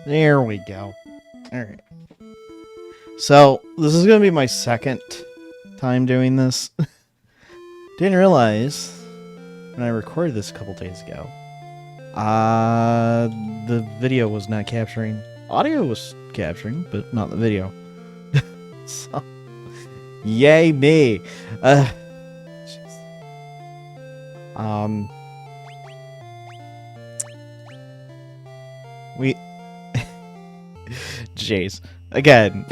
There we go. Alright. So, this is going to be my second time doing this. Didn't realize when I recorded this a couple days ago, the video was not capturing. Audio was capturing, but not the video. So, yay me. We... Jeez. Again,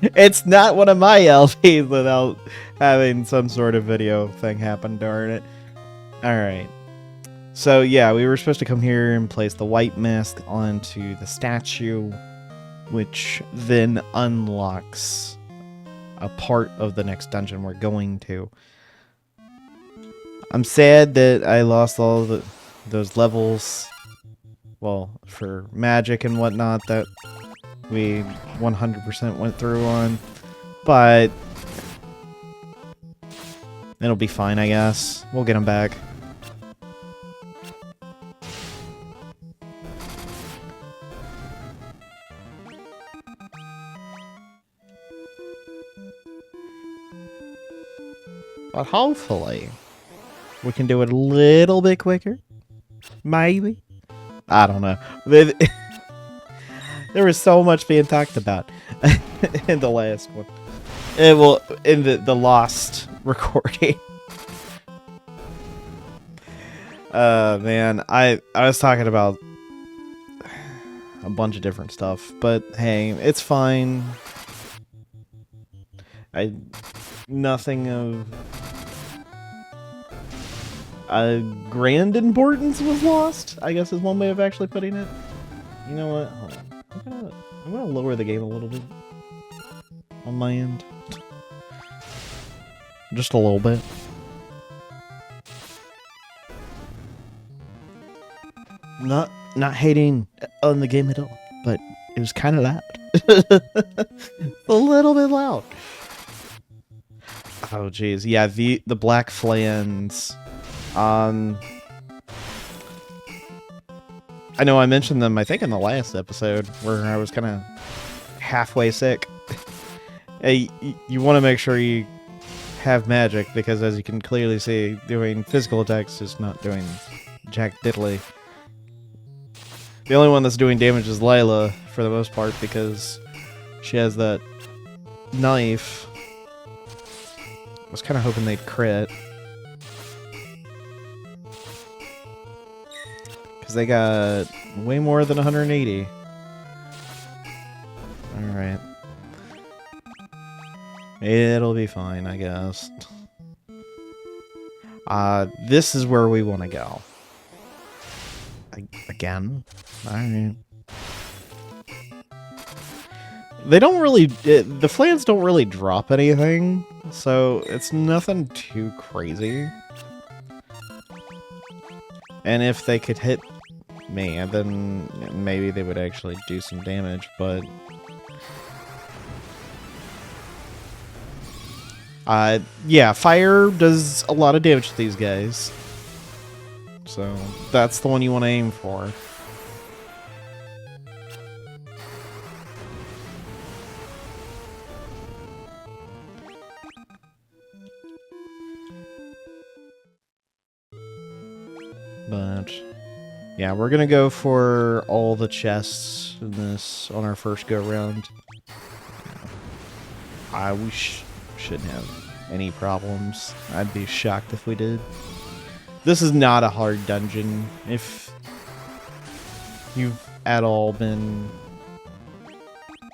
it's not one of my LPs without having some sort of video thing happen, darn it. Alright. So, yeah, we were supposed to come here and place the white mask onto the statue, which then unlocks a part of the next dungeon we're going to. I'm sad that I lost all those levels, well, for magic and whatnot that we 100% went through on, but it'll be fine, I guess. We'll get them back. But hopefully, we can do it a little bit quicker. Maybe. I don't know. There was so much being talked about in the last one. Well, in the lost recording. Man, I was talking about a bunch of different stuff, but hey, it's fine. Nothing of grand importance was lost, I guess is one way of actually putting it. You know what? Hold on. I'm gonna lower the game a little bit on my end. Just a little bit. Not hating on the game at all, but it was kind of loud. A little bit loud. Oh geez, yeah, the black flans. I know I mentioned them, I think, in the last episode, where I was kind of halfway sick. Hey, you want to make sure you have magic, because as you can clearly see, doing physical attacks is not doing jack diddly. The only one that's doing damage is Layla, for the most part, because she has that knife. I was kind of hoping they'd crit. Because they got way more than 180. Alright. It'll be fine, I guess. This is where we want to go. Again? Alright. They don't really... the flans don't really drop anything, so it's nothing too crazy. And if they could hit me, then maybe they would actually do some damage, but... yeah, fire does a lot of damage to these guys. So, that's the one you want to aim for. But, yeah, we're gonna go for all the chests in this on our first go-round. We shouldn't have any problems. I'd be shocked if we did. This is not a hard dungeon, if you've at all been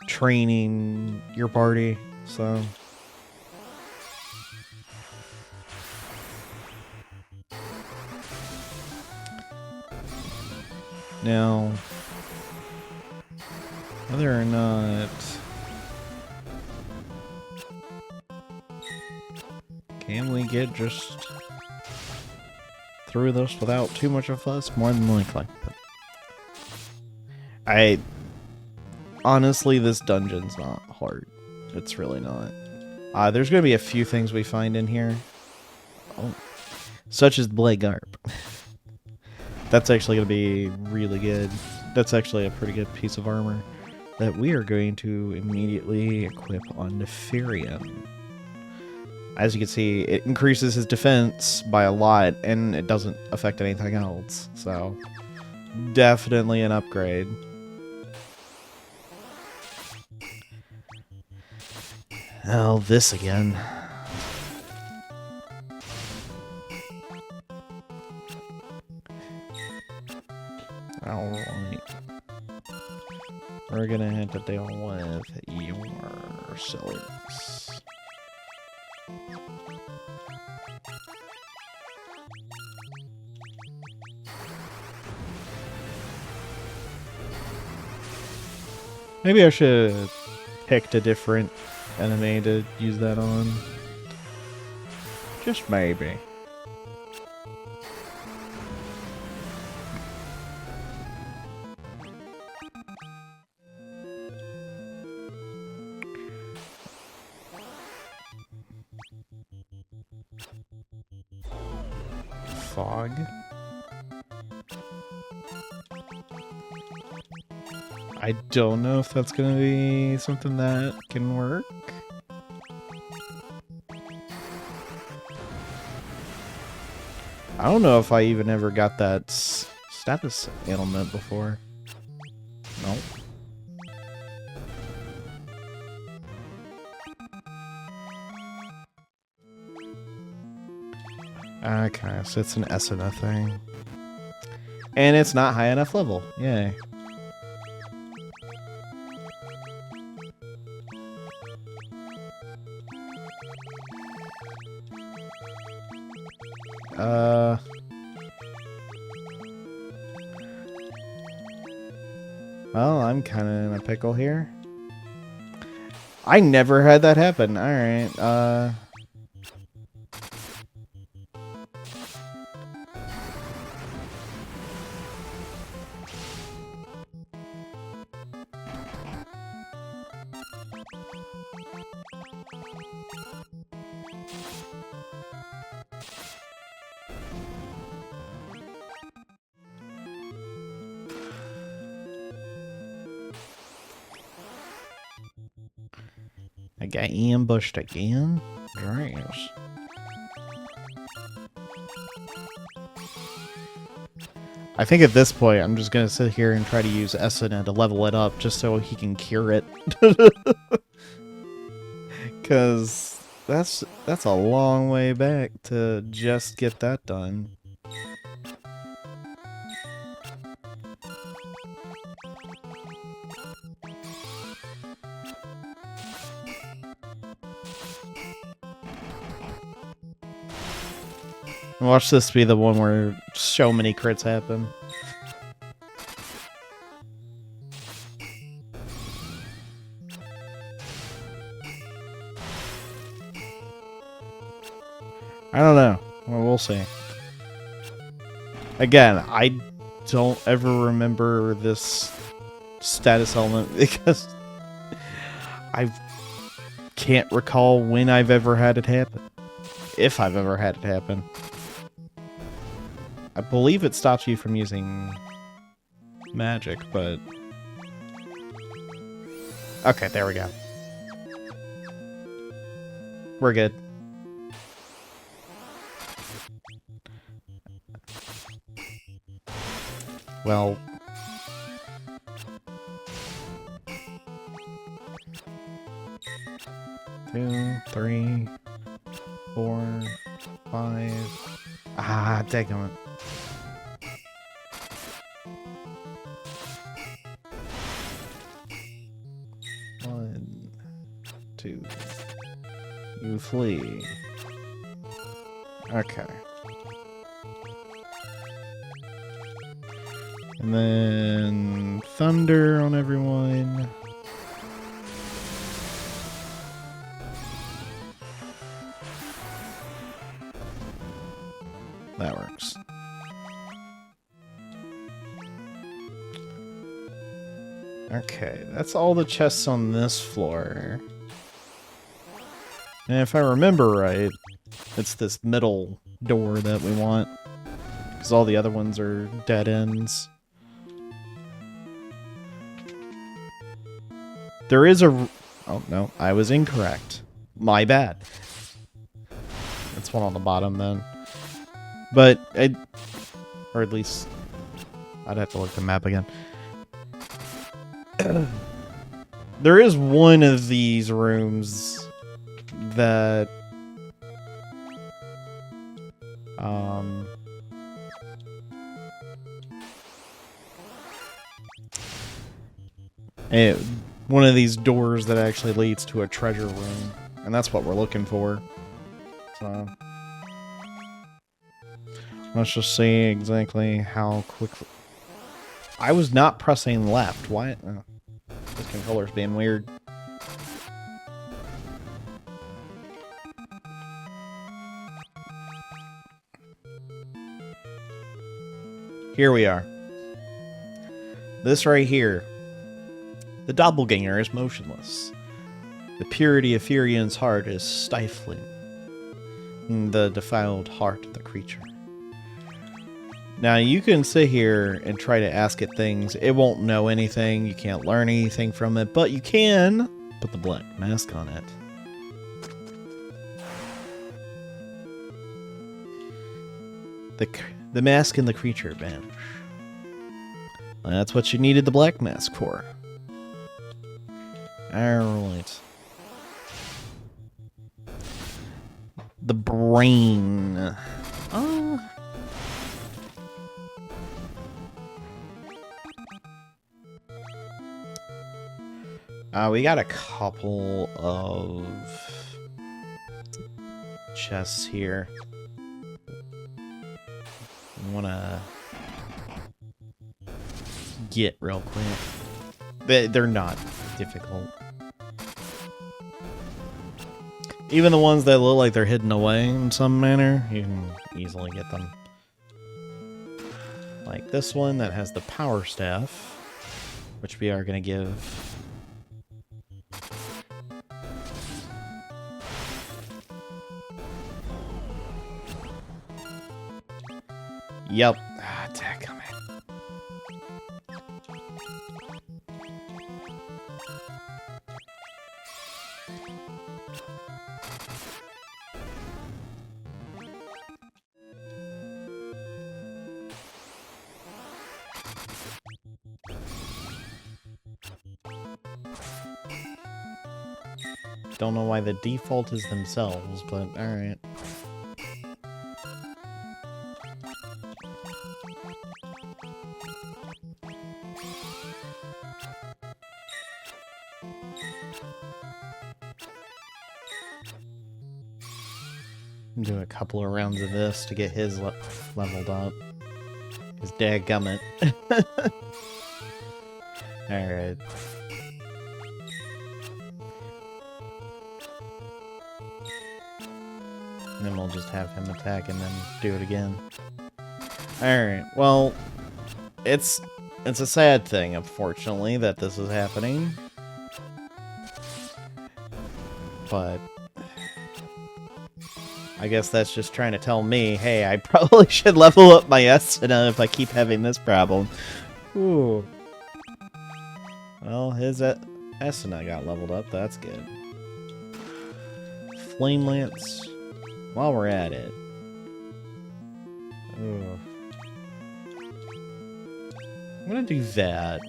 training your party, so... Now, whether or not... Can we get just through this without too much of a fuss? More than likely. Honestly, this dungeon's not hard. It's really not. There's going to be a few things we find in here. Oh. Such as Blade Garp. That's actually going to be really good. That's actually a pretty good piece of armor that we are going to immediately equip on Nefarian. As you can see, it increases his defense by a lot, and it doesn't affect anything else. So, definitely an upgrade. Oh, this again. Alright. We're gonna have to deal with your silliness. Maybe I should have picked a different enemy to use that on. Just maybe. Fog. I don't know if that's gonna be something that can work. I don't know if I even ever got that status ailment before. Nope. Okay, so it's an Esuna thing. And it's not high enough level. Yay. Well, I'm kind of in a pickle here. I never had that happen. Alright, I got ambushed again? Jeez. I think at this point, I'm just gonna sit here and try to use Esuna to level it up just so he can cure it. Because that's a long way back to just get that done. Watch this be the one where so many crits happen. I don't know. Well, we'll see. Again, I don't ever remember this status element because I can't recall when I've ever had it happen. If I've ever had it happen. I believe it stops you from using magic, but... Okay, there we go. We're good. Well... Two, 3, 4, 5... Ah, daggone it. One, 2. You flee. Okay. And then thunder on everyone. That works. Okay, that's all the chests on this floor. And if I remember right, it's this middle door that we want. Because all the other ones are dead ends. There is a... Oh, no. I was incorrect. My bad. It's one on the bottom, then. But, or at least... I'd have to look at the map again. There is one of these rooms that... one of these doors that actually leads to a treasure room. And that's what we're looking for. So... Let's just see exactly how quickly... I was not pressing left. Why? Oh, this controller's being weird. Here we are. This right here. The doppelganger is motionless. The purity of Furion's heart is stifling in the defiled heart of the creature. Now, you can sit here and try to ask it things. It won't know anything. You can't learn anything from it, but you can put the black mask on it. The mask and the creature vanish. That's what you needed the black mask for. Alright. The brain. We got a couple of chests here. I wanna get real quick. They're not difficult. Even the ones that look like they're hidden away in some manner, you can easily get them. Like this one that has the power staff, which we are gonna give. Yep. Ah, dadgummit. Don't know why the default is themselves, but alright. Do a couple of rounds of this to get his leveled up. His dadgummit. Alright. And then we'll just have him attack and then do it again. Alright, well, it's a sad thing, unfortunately, that this is happening. But I guess that's just trying to tell me, hey, I probably should level up my Estina if I keep having this problem. Ooh. Well, his Estina got leveled up, that's good. Flame Lance, while we're at it. Ooh. I'm gonna do that.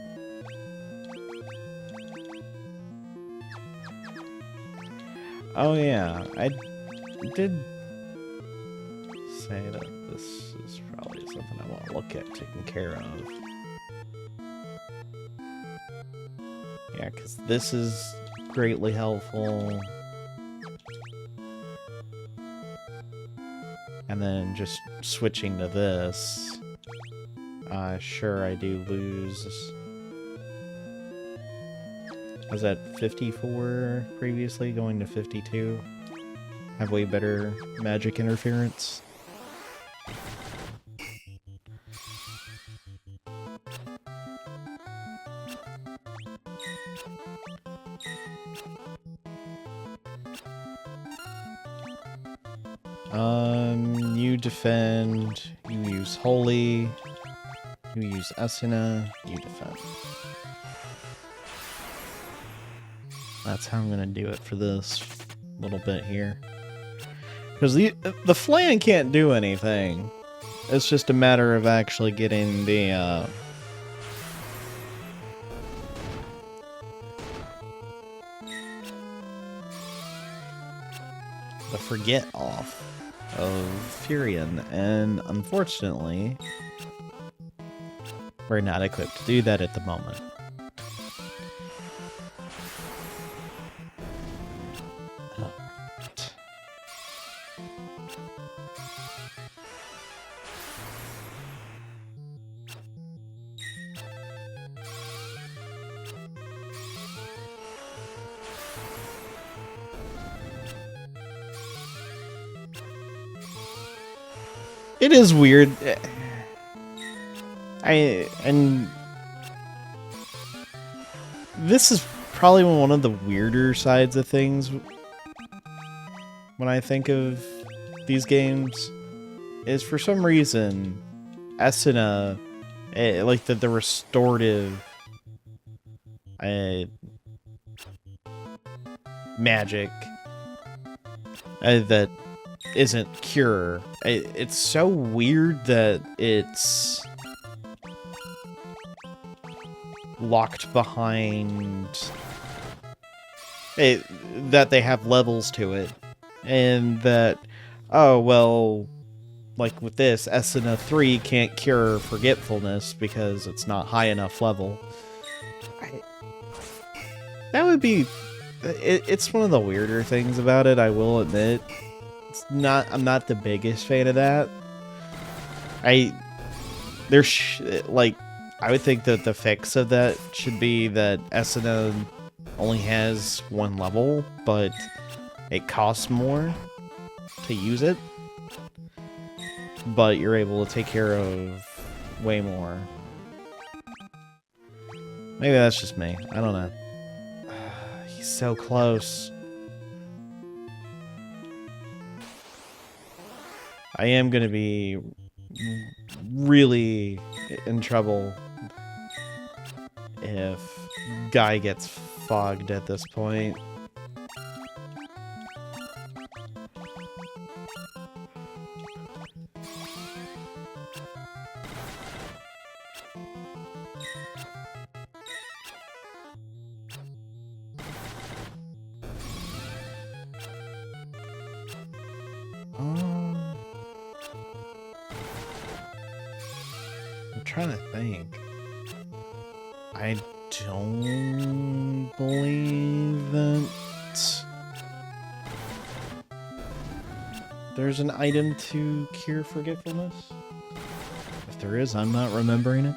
Oh yeah, I did say that this is probably something I want to look at taking care of. Yeah, because this is greatly helpful. And then just switching to this. Sure, I do lose. I was at 54 previously, going to 52. Have way better magic interference. You defend, you use Holy, you use Esina, you defend. That's how I'm gonna do it for this little bit here. Because the flan can't do anything. It's just a matter of actually getting the forget off of Furion, and unfortunately, we're not equipped to do that at the moment. It is weird. And this is probably one of the weirder sides of things when I think of these games, is for some reason Esuna, like the restorative magic that isn't cure. It's so weird that it's locked behind that they have levels to it, and that, oh well, like with this, Esuna 3 can't cure forgetfulness because it's not high enough level. That would be... It's one of the weirder things about it, I will admit. I'm not the biggest fan of that. I would think that the fix of that should be that Esuna only has one level, but it costs more to use it. But you're able to take care of way more. Maybe that's just me. I don't know. He's so close. I am gonna be really in trouble if Guy gets fogged at this point. I'm trying to think. I don't believe that there's an item to cure forgetfulness. If there is, I'm not remembering it.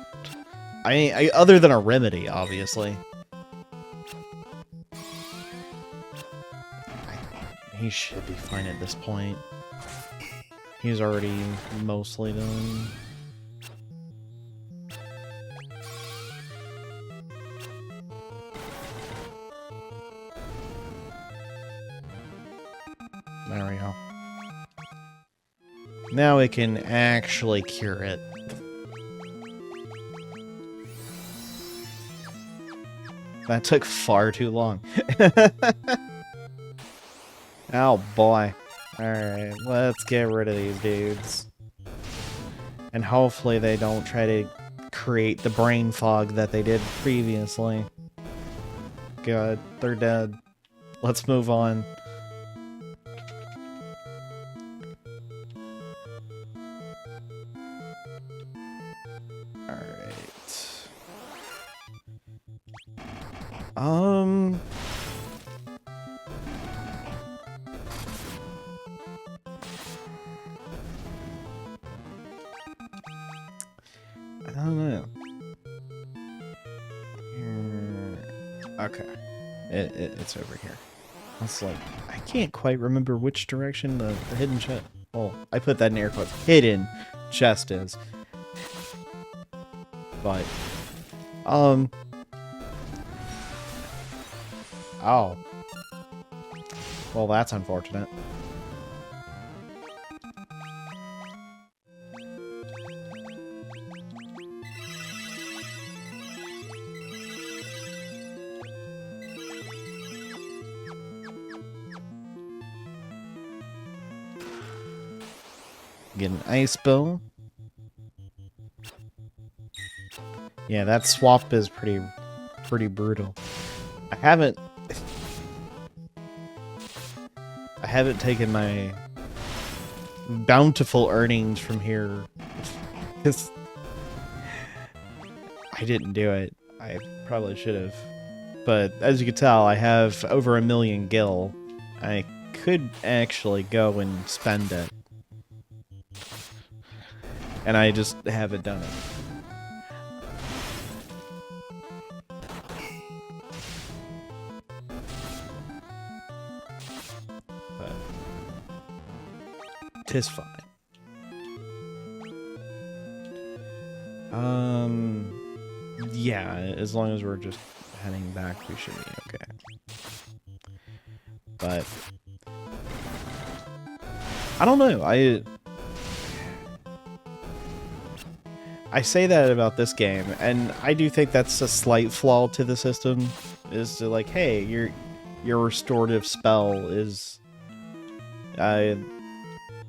I other than a remedy, obviously. He should be fine at this point. He's already mostly done. There we go. Now we can actually cure it. That took far too long. Oh boy. Alright, let's get rid of these dudes. And hopefully they don't try to create the brain fog that they did previously. Good, they're dead. Let's move on. Alright. I don't know. Okay. It's over here. I was like, I can't quite remember which direction the hidden chest... Well, I put that in air quotes. Hidden chest is. But... Oh. Well, that's unfortunate. Get an ice bow. Yeah, that swap is pretty brutal. I haven't taken my bountiful earnings from here because I didn't do it. I probably should have. But as you can tell, I have over 1 million gil. I could actually go and spend it. And I just haven't done it. But 'tis fine. Yeah, as long as we're just heading back, we should be okay. But I don't know. I say that about this game, and I do think that's a slight flaw to the system. Is to like, hey, your restorative spell is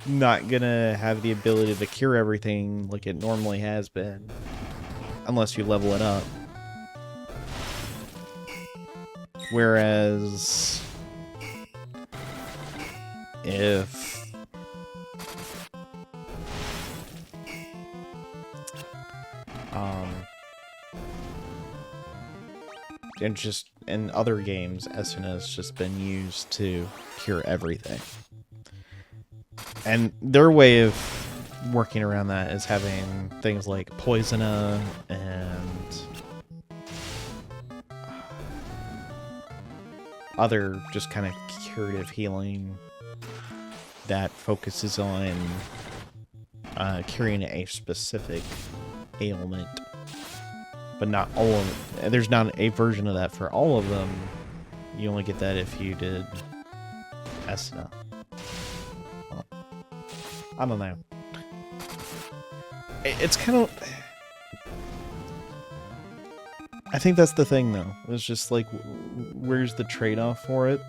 not gonna have the ability to cure everything like it normally has been, unless you level it up. Whereas if and just in other games, Esuna has just been used to cure everything. And their way of working around that is having things like Poisona and other just kind of curative healing that focuses on curing a specific ailment. But not all of them. There's not a version of that for all of them. You only get that if you did Esuna. Well, I don't know. It's kind of... I think that's the thing, though. It's just like, where's the trade-off for it?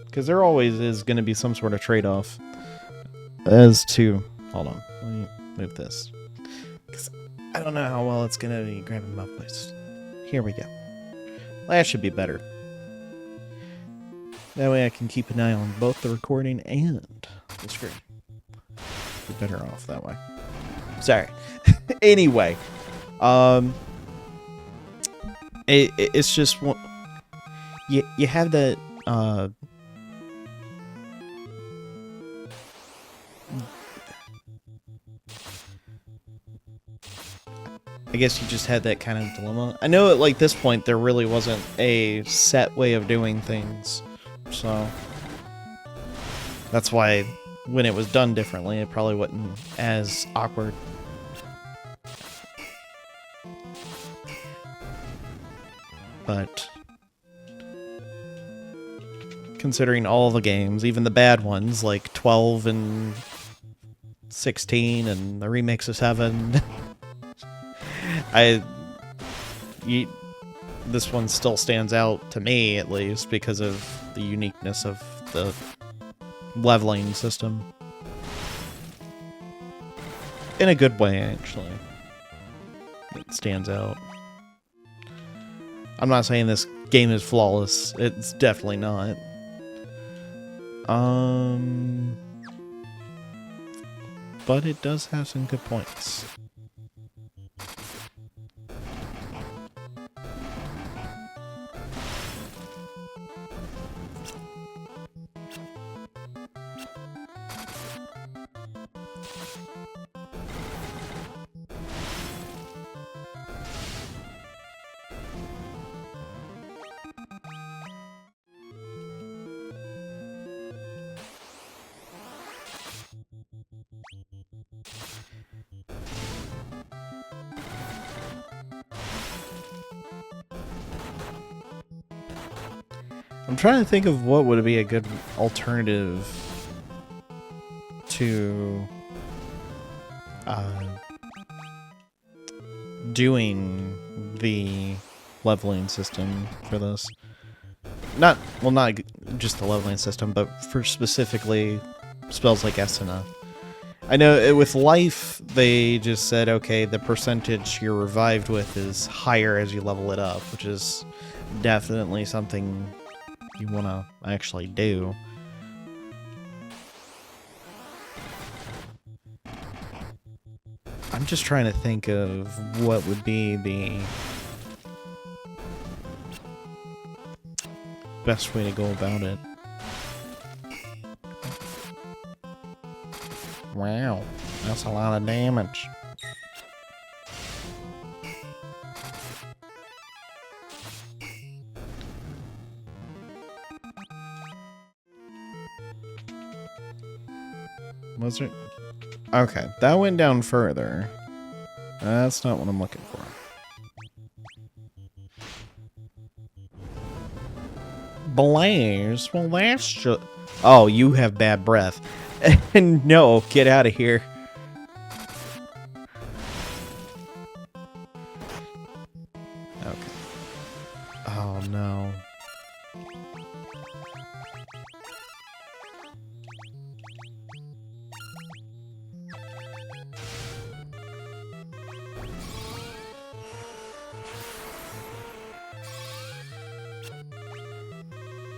Because there always is going to be some sort of trade-off as to... Hold on. Let me move this. Because I don't know how well it's going to be grabbing my voice. Here we go. That should be better. That way I can keep an eye on both the recording and the screen. Be better off that way. Sorry. Anyway. It's just... You have that... I guess you just had that kind of dilemma. I know at like this point there really wasn't a set way of doing things, so that's why when it was done differently it probably wasn't as awkward. But considering all the games, even the bad ones like 12 and 16 and the remakes of 7 this one still stands out to me, at least, because of the uniqueness of the leveling system. In a good way, actually. It stands out. I'm not saying this game is flawless. It's definitely not. But it does have some good points. I'm trying to think of what would be a good alternative to doing the leveling system for this. Not just the leveling system, but for specifically spells like Esuna. I know with life, they just said, okay, the percentage you're revived with is higher as you level it up, which is definitely something you want to actually do. I'm just trying to think of what would be the best way to go about it. Wow, that's a lot of damage. Was it? Okay, that went down further. That's not what I'm looking for. Blaze? Well, that's just... Oh, you have bad breath. No, get out of here. Okay. Oh, no.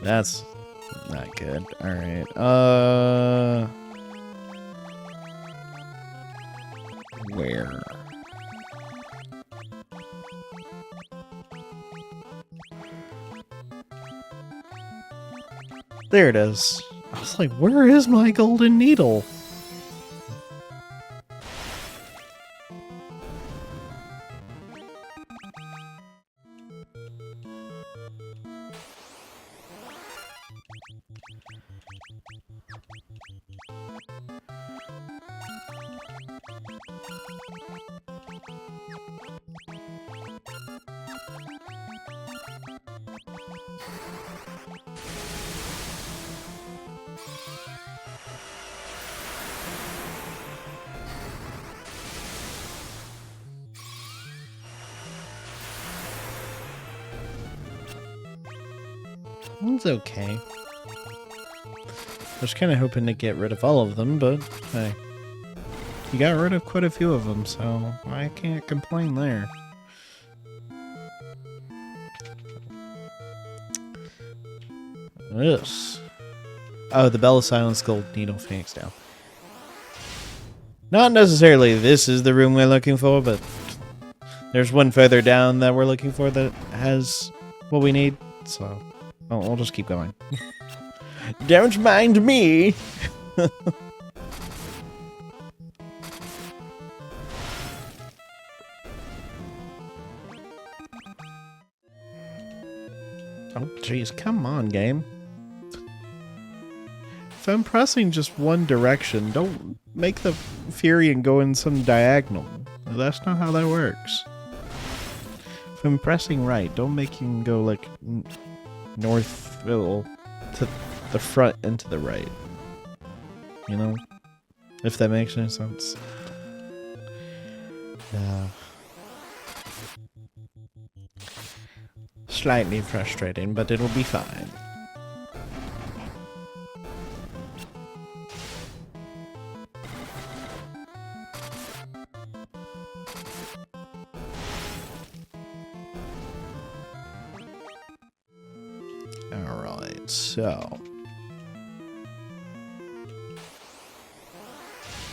That's not good. Alright. Where? There it is. I was like, where is my golden needle? It's okay. I was kind of hoping to get rid of all of them, but hey. You got rid of quite a few of them, so I can't complain there. This. Oh, the Bell of Silence, Gold Needle, Phoenix Down. Not necessarily this is the room we're looking for, but there's one further down that we're looking for that has what we need, so we'll just keep going. Don't mind me! Oh, jeez, come on, game. If I'm pressing just one direction, don't make the Furion go in some diagonal. That's not how that works. If I'm pressing right, don't make him go, like, north, well, to the front and to the right. You know? If that makes any sense. Slightly frustrating, but it'll be fine. Alright, so...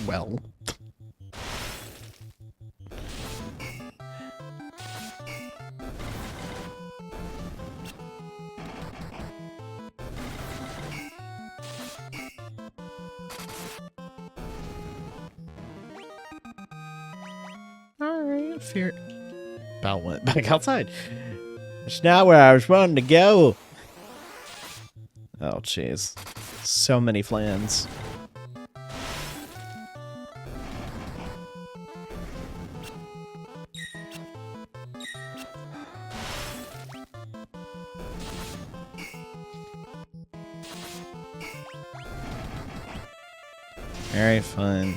Well... Alright, fear... Belle went back outside. It's not where I was wanting to go. Oh, jeez. So many flans. Very fun.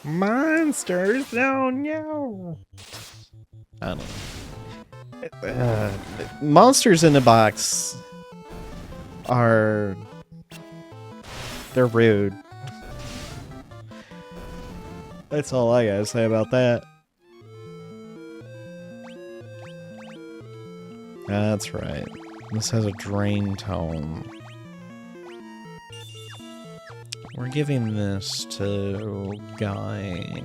Monsters, no, no. I don't know. Monsters in the box are... they're rude. That's all I gotta say about that. That's right. This has a drain tone. We're giving this to Guy.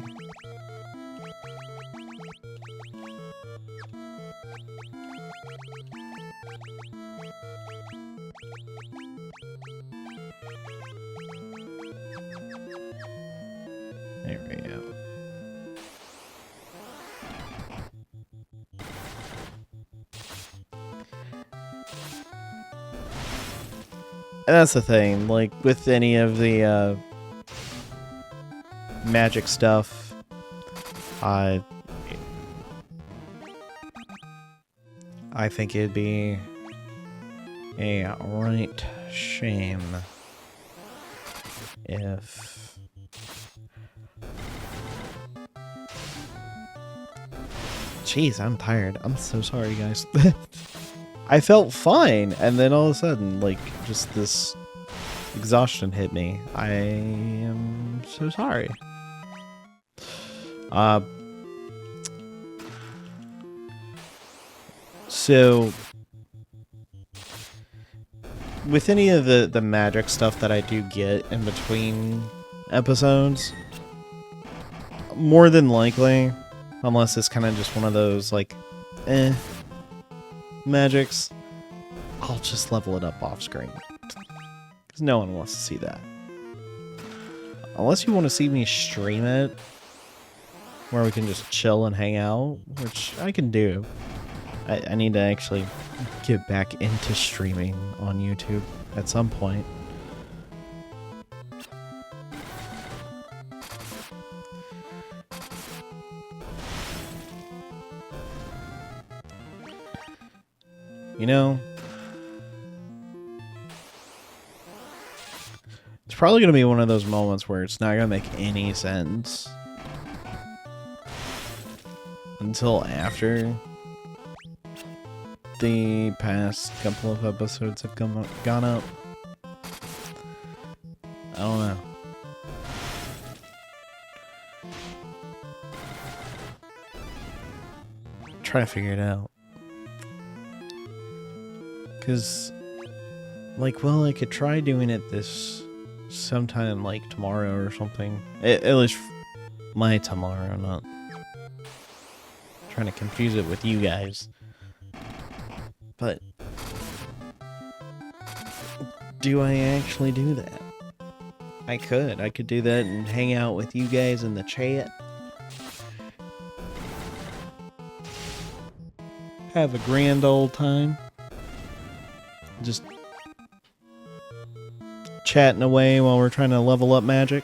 There we go. And that's the thing, like, with any of the, magic stuff, I think it'd be a right shame if... Jeez, I'm tired. I'm so sorry, guys. I felt fine, and then all of a sudden, like, just this exhaustion hit me. I am so sorry. So, with any of the magic stuff that I do get in between episodes, more than likely, unless it's kind of just one of those, like, magics, I'll just level it up off screen. Because no one wants to see that. Unless you want to see me stream it, where we can just chill and hang out, which I can do. I need to actually get back into streaming on YouTube at some point. You know, it's probably going to be one of those moments where it's not going to make any sense until after the past couple of episodes have gone up. I don't know. Try to figure it out. Because, like, well, I could try doing it this sometime, like, tomorrow or something. At least my tomorrow, not trying to confuse it with you guys. But do I actually do that? I could do that and hang out with you guys in the chat. Have a grand old time. Just chatting away while we're trying to level up magic.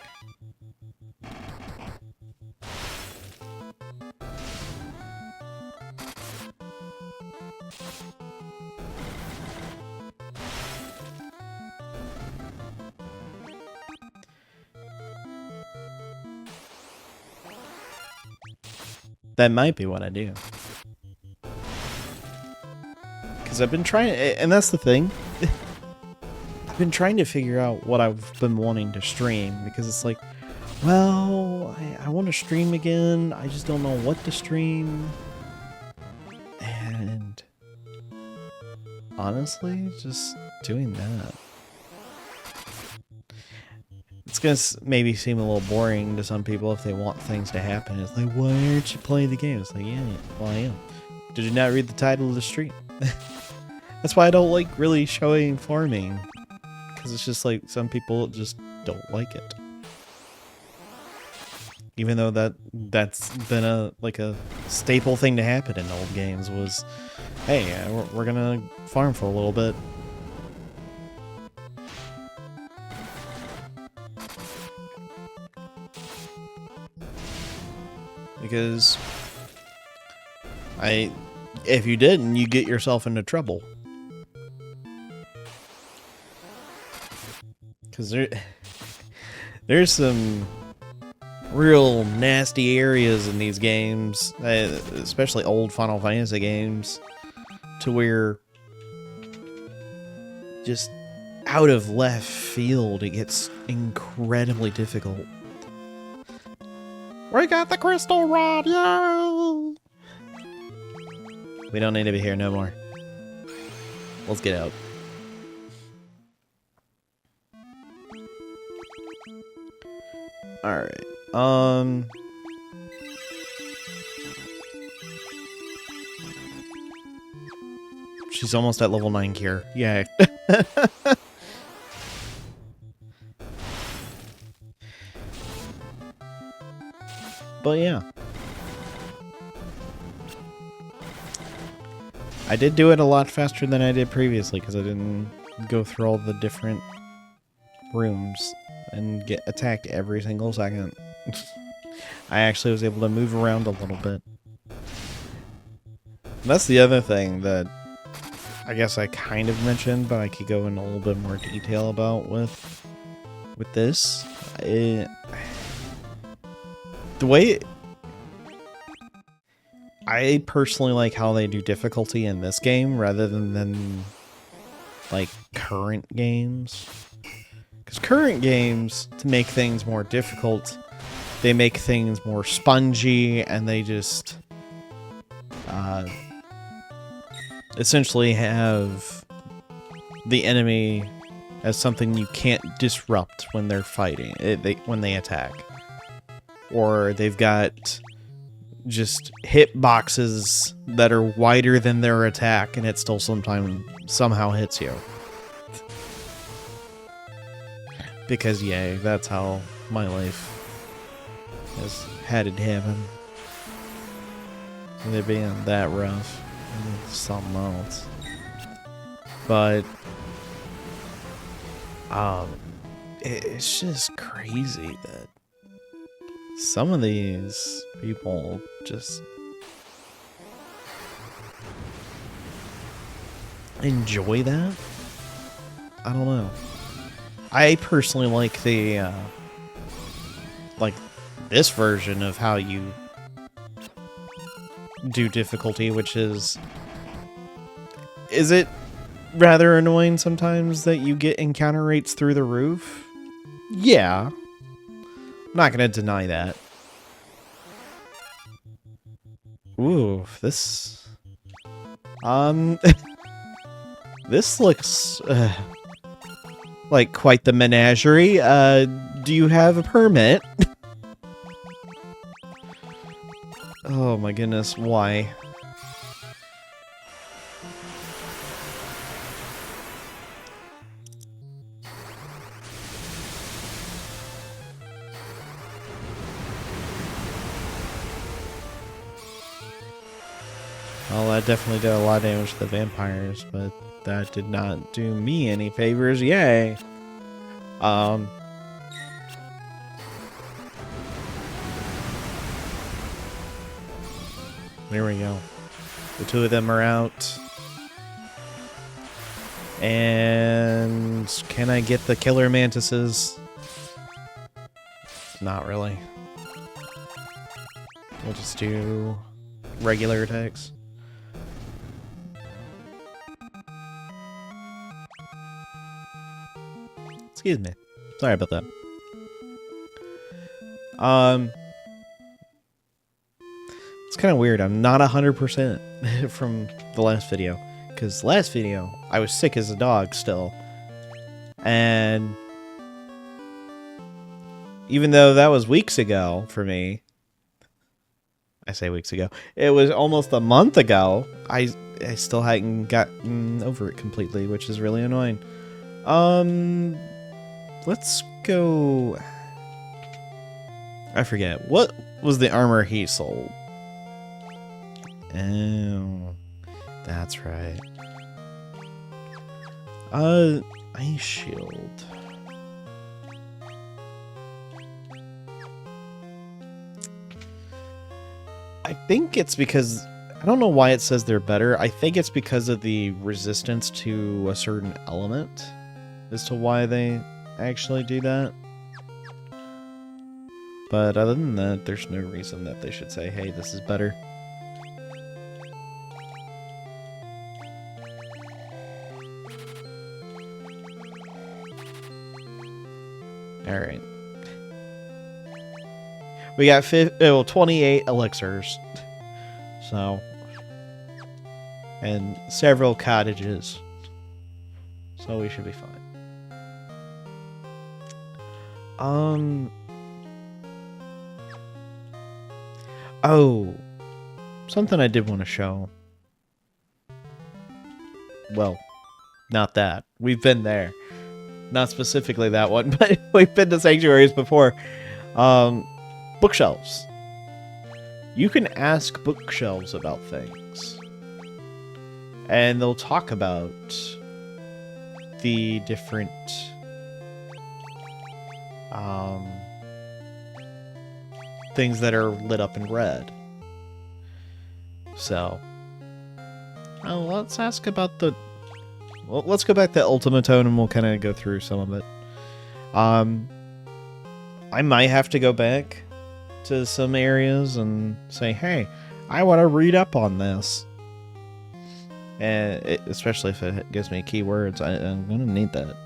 That might be what I do. Because I've been trying, and that's the thing. I've been trying to figure out what I've been wanting to stream, because it's like, well, I want to stream again, I just don't know what to stream. And honestly, just doing that. It's going to maybe seem a little boring to some people if they want things to happen. It's like, why aren't you playing the game? It's like, yeah, well, I am. Did you not read the title of the stream? That's why I don't like really showing farming. Because it's just like, some people just don't like it. Even though that's been a staple thing to happen in old games was, hey, we're gonna farm for a little bit. Because if you didn't, you get yourself into trouble. Because there's some real nasty areas in these games, especially old Final Fantasy games, to where just out of left field it gets incredibly difficult. We got the crystal rod, yo! We don't need to be here no more. Let's get out. Alright, she's almost at level 9 cure. Yay. But yeah. I did do it a lot faster than I did previously because I didn't go through all the different rooms and get attacked every single second. I actually was able to move around a little bit. And that's the other thing that I guess I kind of mentioned, but I could go in a little bit more detail about with this. The way I personally like how they do difficulty in this game rather than like current games. Because current games, to make things more difficult, they make things more spongy and they just essentially have the enemy as something you can't disrupt when they're fighting, when they attack. Or they've got just hit boxes that are wider than their attack and it still somehow hits you. Because yay, that's how my life has had it happen. They're being that rough. Something else. But it's just crazy that some of these people just enjoy that. I don't know. I personally like the like this version of how you do difficulty, which is it rather annoying sometimes that you get encounter rates through the roof? Yeah. I'm not gonna deny that. Ooh, this this looks like quite the menagerie. Do you have a permit? Oh my goodness, why? Well, that definitely did a lot of damage to the vampires, but that did not do me any favors. Yay! There we go. The two of them are out. And can I get the killer mantises? Not really. We'll just do regular attacks. Excuse me. Sorry about that. It's kind of weird. I'm not 100% from the last video. Because last video, I was sick as a dog still. And even though that was weeks ago for me, I say weeks ago, it was almost a month ago, I still hadn't gotten over it completely, which is really annoying. Let's go... I forget. What was the armor he sold? Oh, that's right. Ice shield. I think it's because... I don't know why it says they're better. I think it's because of the resistance to a certain element as to why they actually do that. But other than that, there's no reason that they should say, hey, this is better. Alright. We got 28 elixirs. So. And several cottages. So we should be fine. Oh. Something I did want to show. Well, not that. We've been there. Not specifically that one, but we've been to sanctuaries before. Bookshelves. You can ask bookshelves about things. And they'll talk about the different things that are lit up in red. So, let's ask about the... Well, let's go back to Ultimatone and we'll kind of go through some of it. I might have to go back to some areas and say, hey, I want to read up on this. And especially if it gives me keywords, I'm going to need that.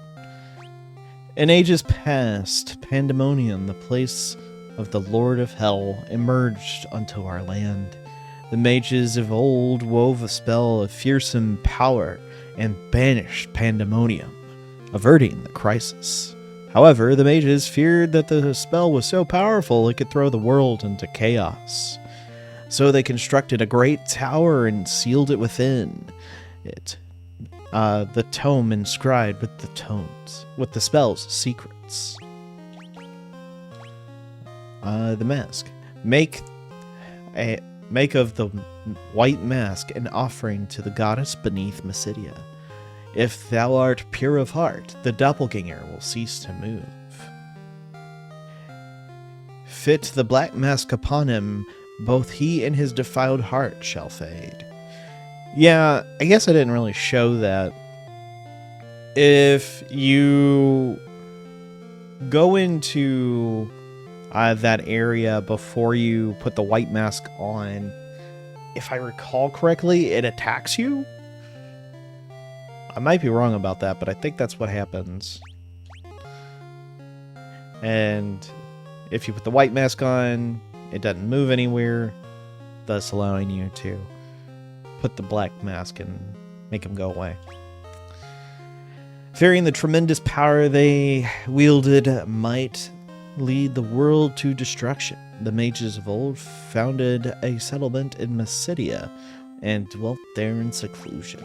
In ages past, Pandemonium, the place of the Lord of Hell, emerged unto our land. The mages of old wove a spell of fearsome power and banished Pandemonium, averting the crisis. However, the mages feared that the spell was so powerful it could throw the world into chaos. So they constructed a great tower and sealed it within it. The tome inscribed with the spell's secrets. The mask. Make of the white mask an offering to the goddess beneath Mysidia. If thou art pure of heart, the doppelganger will cease to move. Fit the black mask upon him, both he and his defiled heart shall fade. Yeah, I guess I didn't really show that. If you go into that area before you put the white mask on, if I recall correctly, it attacks you? I might be wrong about that, but I think that's what happens. And if you put the white mask on, it doesn't move anywhere, thus allowing you to put the black mask and make him go away. Fearing the tremendous power they wielded might lead the world to destruction, the mages of old founded a settlement in Mysidia and dwelt there in seclusion.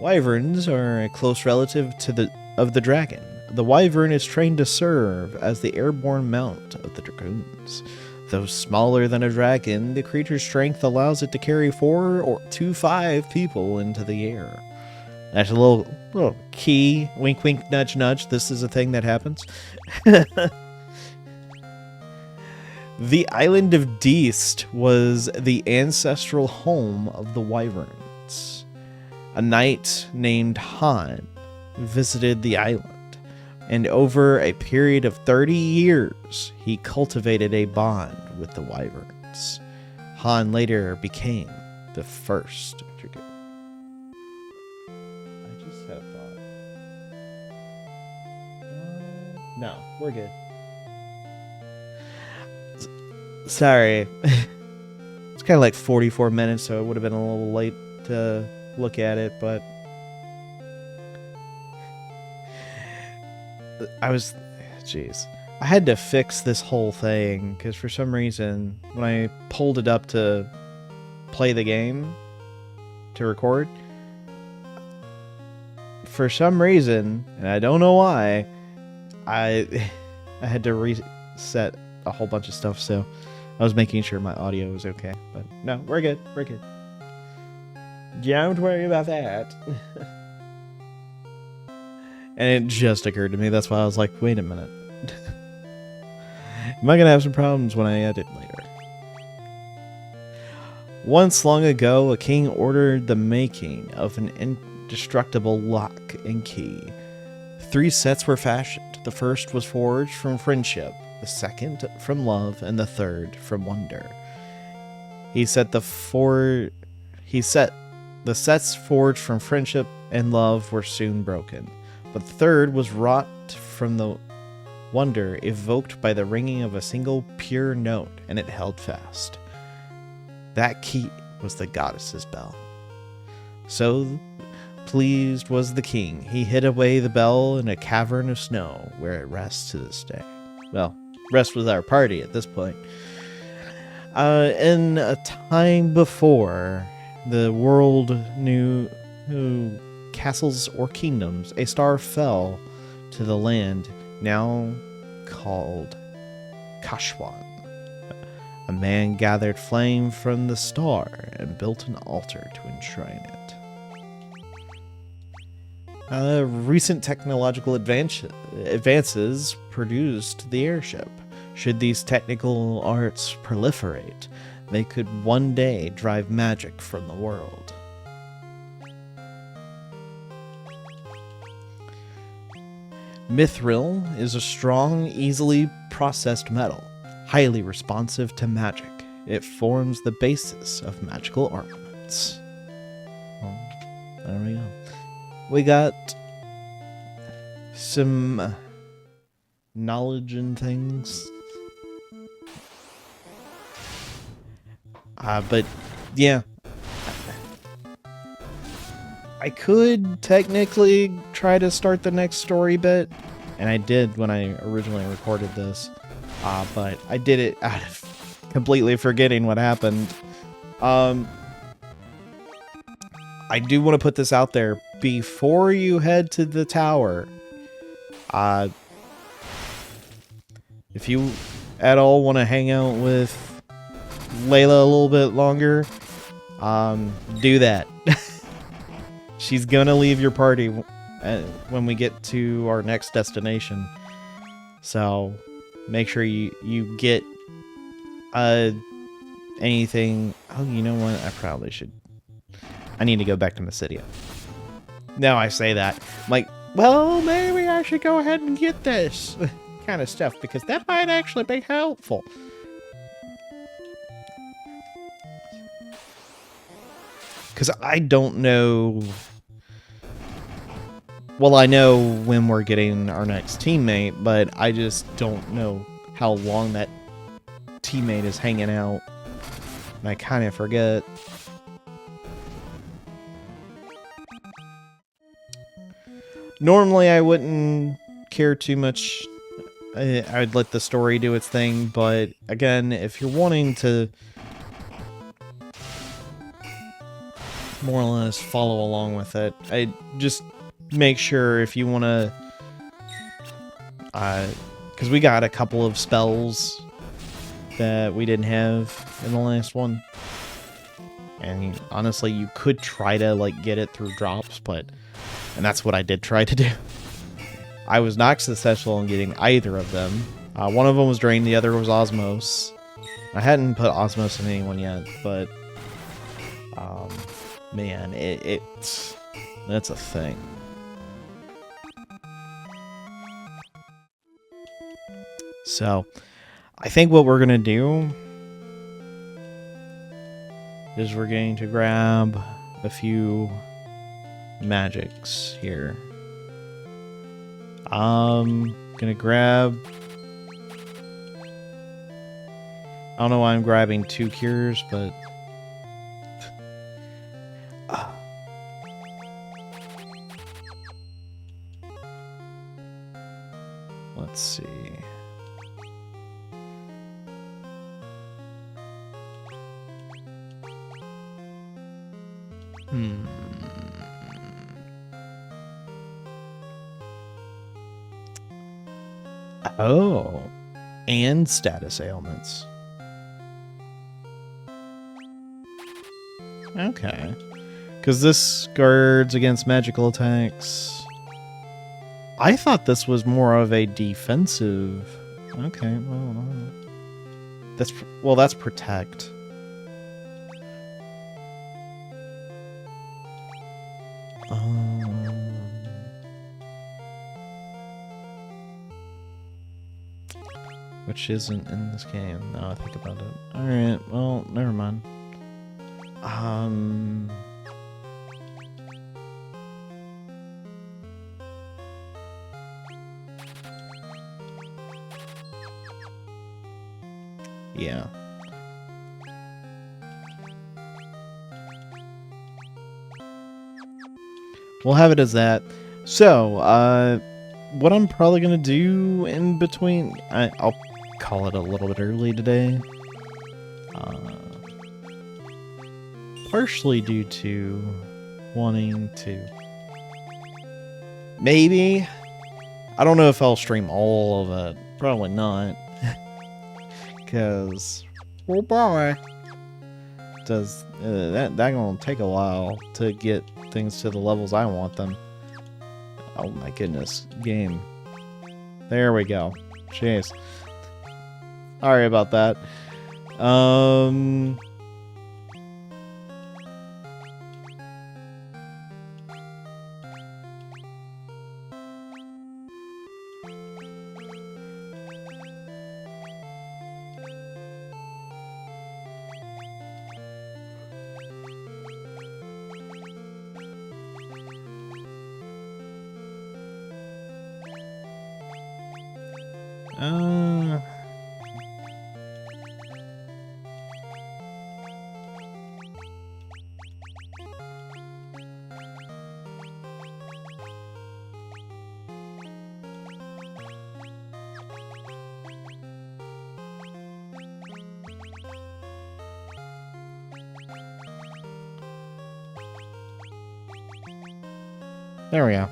Wyverns are a close relative of the dragon. The wyvern is trained to serve as the airborne mount of the dragoons. Though smaller than a dragon, the creature's strength allows it to carry 4 to 5 people into the air. That's a little key, wink wink, nudge nudge, this is a thing that happens. The island of Deist was the ancestral home of the wyverns. A knight named Han visited the island, and over a period of 30 years, he cultivated a bond with the wyverns. Han later became the first dragoon. I just had a thought. No, we're good. Sorry. It's kind of like 44 minutes, so it would have been a little late to look at it, but jeez. I had to fix this whole thing, because for some reason, when I pulled it up to play the game, to record, for some reason, and I don't know why, I had to reset a whole bunch of stuff, so I was making sure my audio was okay. But no, we're good. We're good. Don't worry about that. And it just occurred to me. That's why I was like, wait a minute. Am I going to have some problems when I edit later? Once long ago, a king ordered the making of an indestructible lock and key. 3 sets were fashioned. The first was forged from friendship, the second from love, and the third from wonder. He set the sets forged from friendship and love were soon broken, but the third was wrought from the wonder evoked by the ringing of a single pure note, and it held fast. That key was the goddess's bell. So pleased was the king, he hid away the bell in a cavern of snow, where it rests to this day. Well, rests with our party at this point. In a time before the world knew castles or kingdoms, a star fell to the land now called Kashwan. A man gathered flame from the star and built an altar to enshrine it. Recent technological advances produced the airship. Should these technical arts proliferate, they could one day drive magic from the world. Mithril is a strong, easily processed metal, highly responsive to magic. It forms the basis of magical armaments. Well, there we go. We got some knowledge and things. But yeah, I could technically try to start the next story bit, and I did when I originally recorded this, but I did it out of completely forgetting what happened. I do want to put this out there before you head to the tower. If you at all want to hang out with Layla a little bit longer, do that. She's gonna leave your party when we get to our next destination, so make sure you get anything. Oh, you know what? I probably should. I need to go back to Mysidia. Now I say that, I'm like, well, maybe I should go ahead and get this kind of stuff, because that might actually be helpful. Because I don't know. Well, I know when we're getting our next teammate, but I just don't know how long that teammate is hanging out. And I kind of forget. Normally, I wouldn't care too much. I'd let the story do its thing, but again, if you're wanting to more or less follow along with it, I just make sure if you want to, because we got a couple of spells that we didn't have in the last one, and honestly, you could try to like get it through drops, and that's what I did try to do. I was not successful in getting either of them. One of them was Drain, the other was Osmos. I hadn't put Osmos in anyone yet, but man, that's a thing. So, I think what we're gonna do is we're going to grab a few magics here. Gonna grab. I don't know why I'm grabbing 2 cures, but let's see. Oh, and status ailments. Okay. Because this guards against magical attacks. I thought this was more of a defensive. Okay, well, that's protect. which isn't in this game, now I think about it. Alright, well, never mind. Yeah. We'll have it as that. So, what I'm probably going to do in between... I'll call it a little bit early today. Partially due to wanting to... Maybe. I don't know if I'll stream all of it. Probably not. Because... Oh boy. Does that gonna take a while to get things to the levels I want them. Oh my goodness, game. There we go. Jeez. Sorry about that. There we go.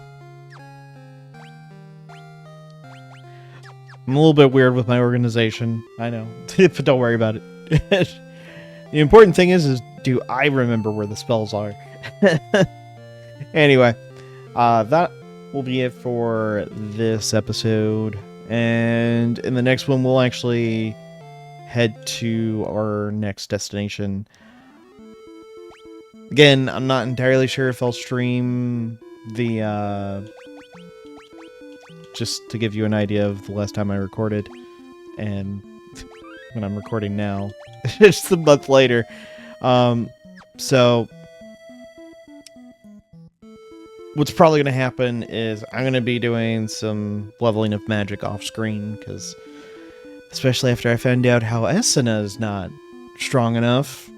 I'm a little bit weird with my organization. I know. But don't worry about it. The important thing is do I remember where the spells are? Anyway, that will be it for this episode. And in the next one, we'll actually head to our next destination. Again, I'm not entirely sure if I'll stream the... just to give you an idea of the last time I recorded, and when I'm recording now, just a month later. So what's probably going to happen is I'm going to be doing some leveling of magic off screen, because especially after I found out how Esuna is not strong enough,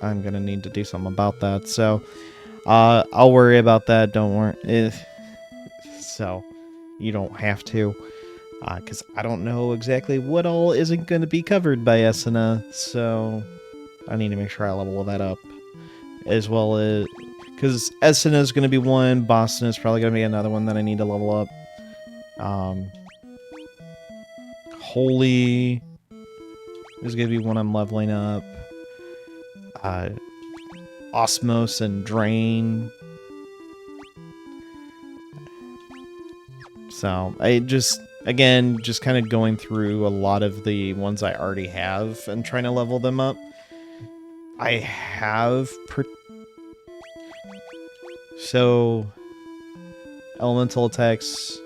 I'm going to need to do something about that. So I'll worry about that. Don't worry. So you don't have to, because I don't know exactly what all isn't going to be covered by Esuna, so I need to make sure I level that up, as well as, because Esuna is going to be one, Boston is probably going to be another one that I need to level up. Holy is going to be one I'm leveling up. Osmos and Drain. So, I just, again, just kind of going through a lot of the ones I already have and trying to level them up. I have... So, elemental attacks,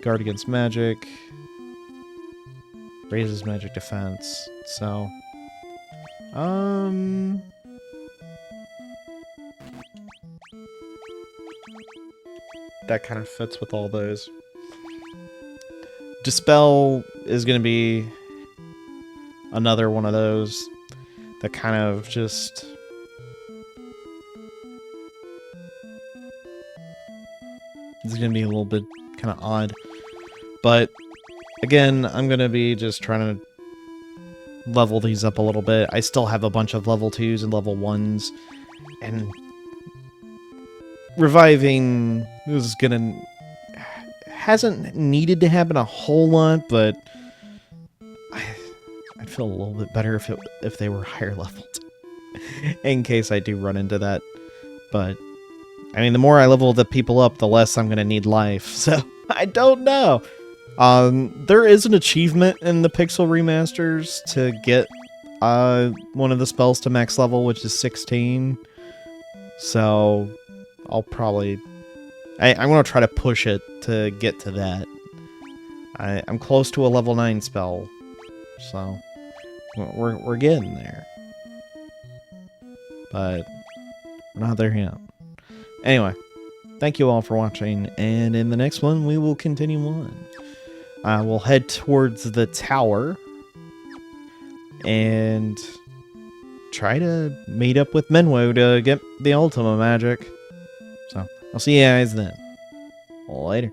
guard against magic, raises magic defense, so... that kind of fits with all those. Dispel is going to be another one of those that kind of just... It's going to be a little bit kind of odd. But, again, I'm going to be just trying to level these up a little bit. I still have a bunch of level 2s and level 1s. And reviving is gonna... hasn't needed to happen a whole lot, but I'd feel a little bit better if they were higher leveled. In case I do run into that. But, I mean, the more I level the people up, the less I'm gonna need life. So, I don't know. There is an achievement in the Pixel Remasters to get one of the spells to max level, which is 16. So I'll probably... I'm going to try to push it to get to that. I'm close to a level 9 spell, so we're getting there. But we're not there yet. Anyway, thank you all for watching, and in the next one, we will continue on. We'll head towards the tower and try to meet up with Menwo to get the Ultima magic. So, I'll see you guys then. Later.